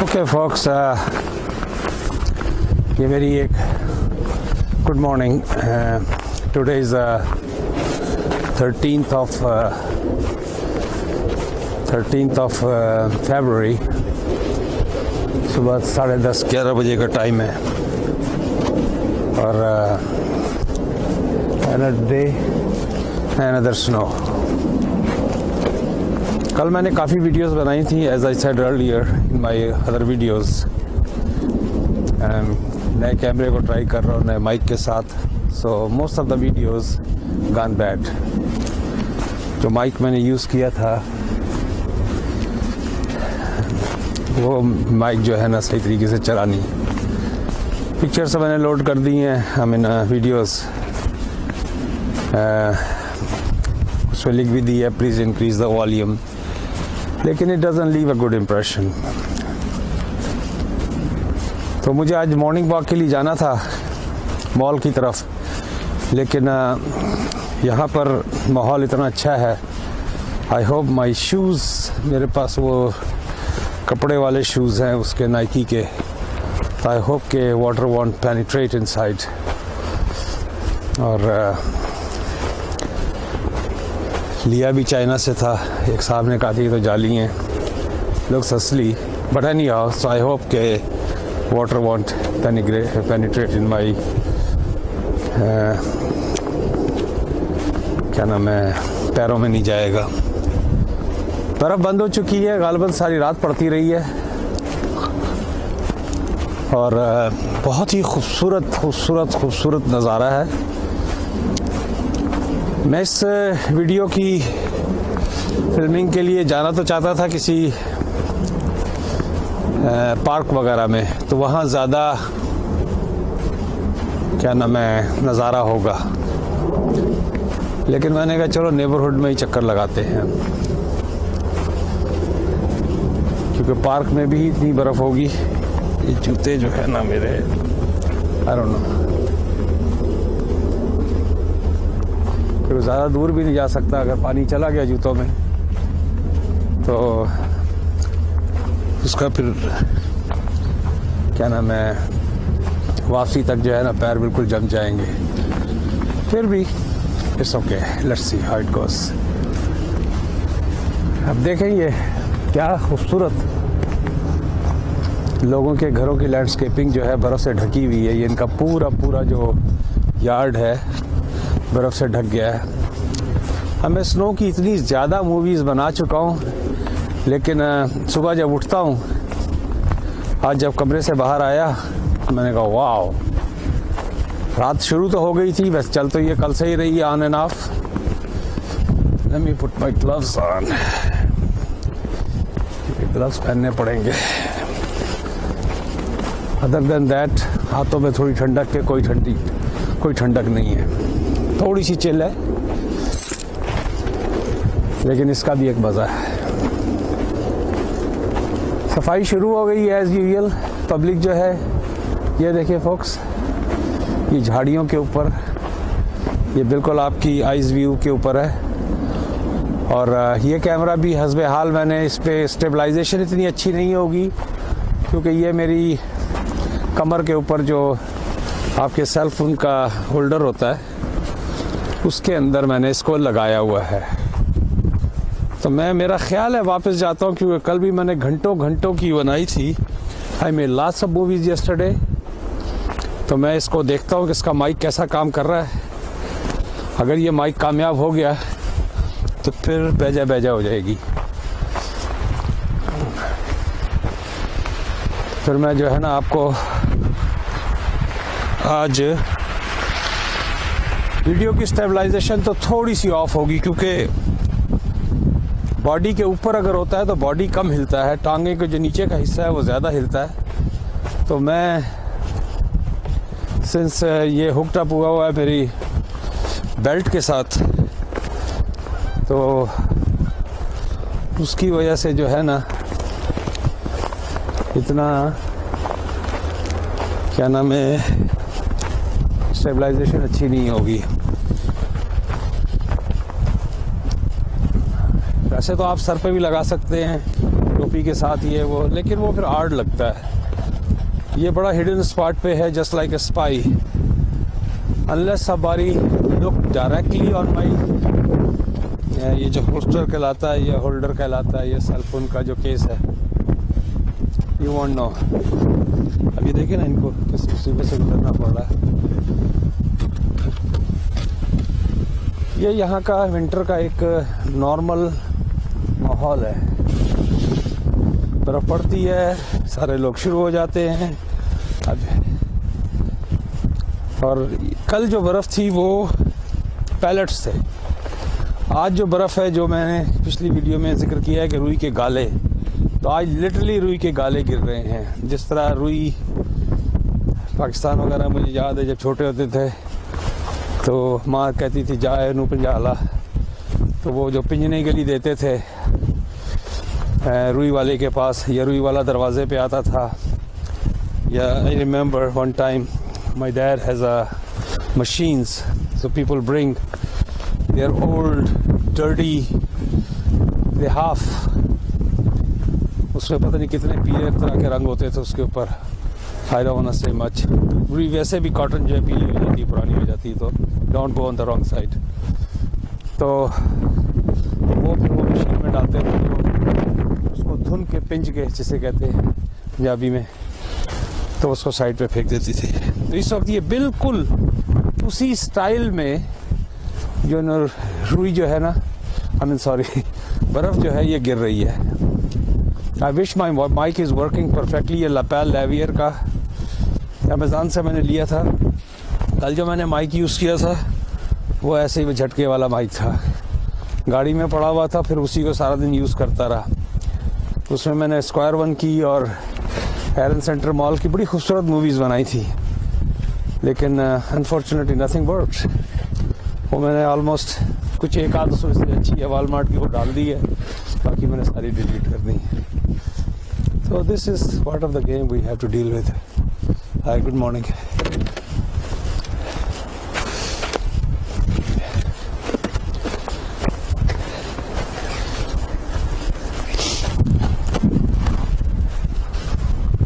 Okay fox, ये मेरी एक good morning. Today is 13th of February। सुबह 10:30-11 बजे का टाइम है और another day, another snow। कल मैंने काफ़ी वीडियोस बनाई थी, as I said earlier in my other videos. नए कैमरे को ट्राई कर रहा हूँ, नए माइक के साथ, so most of the videos gone bad. जो माइक मैंने यूज़ किया था वो माइक जो है ना सही तरीके से चला नहीं। पिक्चर्स मैंने लोड कर दी हैं, आई मीन वीडियोस। उसमें लिख भी दी है प्लीज़ इंक्रीज द वॉल्यूम, लेकिन it doesn't leave a good impression. तो मुझे आज मॉर्निंग वॉक के लिए जाना था मॉल की तरफ, लेकिन यहाँ पर माहौल इतना अच्छा है। आई होप माई शूज़, मेरे पास वो कपड़े वाले शूज़ हैं उसके नाइकी के, तो आई होप के वाटर वॉन्ट पेनिट्रेट इनसाइड। और लिया भी चाइना से था, एक साहब ने कहा थी तो जाली हैं, लुक्स असली, but any how so I hope के वाटर वॉन्ट पेनिट्रेट इन माई क्या नाम है, पैरों में नहीं जाएगा। बर्फ़ बंद हो चुकी है, गालिबन सारी रात पड़ती रही है और बहुत ही खूबसूरत नज़ारा है। मैं इस वीडियो की फिल्मिंग के लिए जाना तो चाहता था किसी पार्क वगैरह में, तो वहाँ ज़्यादा क्या नाम है नज़ारा होगा, लेकिन मैंने कहा चलो नेबरहुड में ही चक्कर लगाते हैं, क्योंकि पार्क में भी इतनी बर्फ़ होगी। ये जूते जो है ना मेरे, आई डोंट नो, फिर ज़्यादा दूर भी नहीं जा सकता। अगर पानी चला गया जूतों में तो उसका फिर क्या नाम है वापसी तक जो है ना पैर बिल्कुल जम जाएंगे। फिर भी it's okay, let's see how it goes. अब देखेंगे क्या खूबसूरत लोगों के घरों की लैंडस्केपिंग जो है बर्फ़ से ढकी हुई है। ये इनका पूरा जो यार्ड है बर्फ़ से ढक गया है। अब मैं स्नो की इतनी ज़्यादा मूवीज़ बना चुका हूँ, लेकिन सुबह जब उठता हूँ, आज जब कमरे से बाहर आया मैंने कहा वाओ, रात शुरू तो हो गई थी, बस चल तो ये कल से ही रही है on end of. Let me put my gloves on, gloves पहनने पड़ेंगे। अदर देन दैट हाथों में थोड़ी ठंडक के कोई ठंडक नहीं है, थोड़ी सी चिल है, लेकिन इसका भी एक मज़ा है। सफाई शुरू हो गई है एज़ यूजुअल। पब्लिक जो है, ये देखिए फोक्स, ये झाड़ियों के ऊपर, ये बिल्कुल आपकी आइज़ व्यू के ऊपर है। और ये कैमरा भी हस्बे हाल मैंने इस पर स्टेबलाइजेशन इतनी अच्छी नहीं होगी, क्योंकि ये मेरी कमर के ऊपर जो आपके सेल फोन का होल्डर होता है उसके अंदर मैंने इसको लगाया हुआ है। तो मेरा ख्याल है वापस जाता हूँ, क्योंकि कल भी मैंने घंटों की बनाई थी। I made lots of movies yesterday. तो मैं इसको देखता हूँ कि इसका माइक कैसा काम कर रहा है। अगर ये माइक कामयाब हो गया तो फिर बेजा हो जाएगी। फिर मैं जो है ना आपको आज वीडियो की स्टेबलाइजेशन तो थोड़ी सी ऑफ होगी, क्योंकि बॉडी के ऊपर अगर होता है तो बॉडी कम हिलता है, टांगे के जो नीचे का हिस्सा है वो ज़्यादा हिलता है। तो मैं सिंस ये हुक्ड अप हुआ है मेरी बेल्ट के साथ, तो उसकी वजह से जो है ना इतना क्या नाम है स्टेबलाइजेशन अच्छी नहीं होगी। वैसे तो आप सर पे भी लगा सकते हैं, टोपी के साथ ये वो, लेकिन वो फिर आर्ट लगता है। ये बड़ा हिडन स्पॉट पे है, just like a spy. Unless somebody look directly on my ये जो होस्टर कहलाता है, ये होल्डर कहलाता है, ये सेलफोन का जो केस है, यू वॉन्ट नो। अभी देखिए ना इनको किस मुसीबत से गुजरना पड़ रहा है। ये यहाँ का विंटर का एक नॉर्मल माहौल है। बर्फ़ पड़ती है, सारे लोग शुरू हो जाते हैं। अब और कल जो बर्फ़ थी वो पैलेट्स थे। आज जो बर्फ़ है, जो मैंने पिछली वीडियो में जिक्र किया है कि रुई के गाले, तो आज लिटरली रुई के गाले गिर रहे हैं। जिस तरह रुई पाकिस्तान वगैरह, मुझे याद है जब छोटे होते थे तो माँ कहती थी जाए नू पंजाला, तो वो जो पिंजने के लिए देते थे रुई वाले के पास, या रुई वाला दरवाजे पे आता था। या I remember one time my dad has a machines, so people bring their old dirty लिहाफ, उसमें पता नहीं कितने पीले तरह के रंग होते थे उसके ऊपर। आई डोंट वांट टू से मच। रुई वैसे भी कॉटन जो है पीली हो जाती है, पुरानी हो जाती है, तो don't go on the wrong side. तो वो फिर वो मशीन में डालते थे, तो उसको धुन के पिंज के जिसे कहते हैं पंजाबी में, तो उसको साइड पे फेंक देती थी। तो इस वक्त ये बिल्कुल उसी स्टाइल में जो रुई जो है ना, आई मीन सॉरी, बर्फ़ जो है ये गिर रही है। I wish my mic is working perfectly. ये लैपेल लेवियर का अमेज़ॉन से मैंने लिया था। कल जो मैंने माइक यूज़ किया था वो ऐसे ही वो झटके वाला माइक था, गाड़ी में पड़ा हुआ था, फिर उसी को सारा दिन यूज़ करता रहा। उसमें मैंने स्क्वायर वन की और एरन सेंटर मॉल की बड़ी खूबसूरत मूवीज़ बनाई थी, लेकिन अनफॉर्चुनेटली नथिंग वर्क्स। वो मैंने ऑलमोस्ट कुछ एक आध सौ से अच्छी है वालमार्ट की वो डाल दी है, बाकी मैंने सारी डिलीट कर दी। So this is part of the game we have to deal with. Hi, good morning.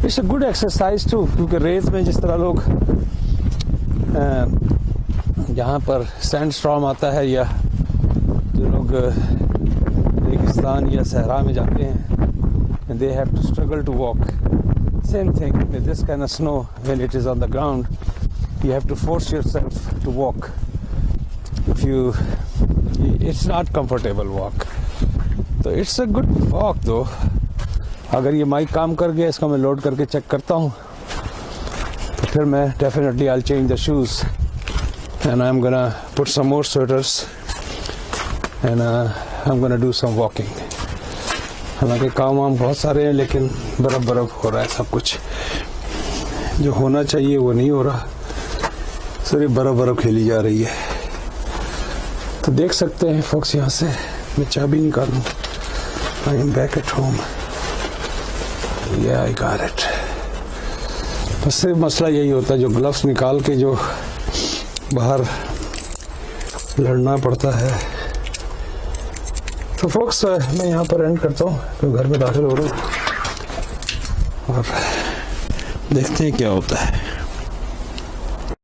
It's a good exercise too, क्योंकि रेत में जिस तरह लोग यहाँ पर सैंड स्टॉर्म आता है, या जो लोग रेगिस्तान या सहरा में जाते हैं, and they have to struggle to walk. Same thing with this kind of snow, when it is on the ground, you have to force yourself to walk. It's not comfortable walk. So it's a good walk though. अगर ये mic काम कर गया, इसको मैं load करके check करता हूँ, तो फिर मैं definitely I'll change the shoes and I'm gonna put some more sweaters and I'm gonna do some walking. हालांकि काम वाम बहुत सारे हैं, लेकिन बर्फ हो रहा है। सब कुछ जो होना चाहिए वो नहीं हो रहा, सिर्फ बर्फ खेली जा रही है। तो देख सकते हैं फोक्स, यहाँ से मैं चाबी निकालूं। I am back at home. I got it. बस सिर्फ मसला यही होता है, जो ग्लव्स निकाल के जो बाहर लड़ना पड़ता है। तो फोक्स मैं यहाँ पर एंड करता हूँ, तो घर में दाखिल हो रहा हूँ और देखते हैं क्या होता है।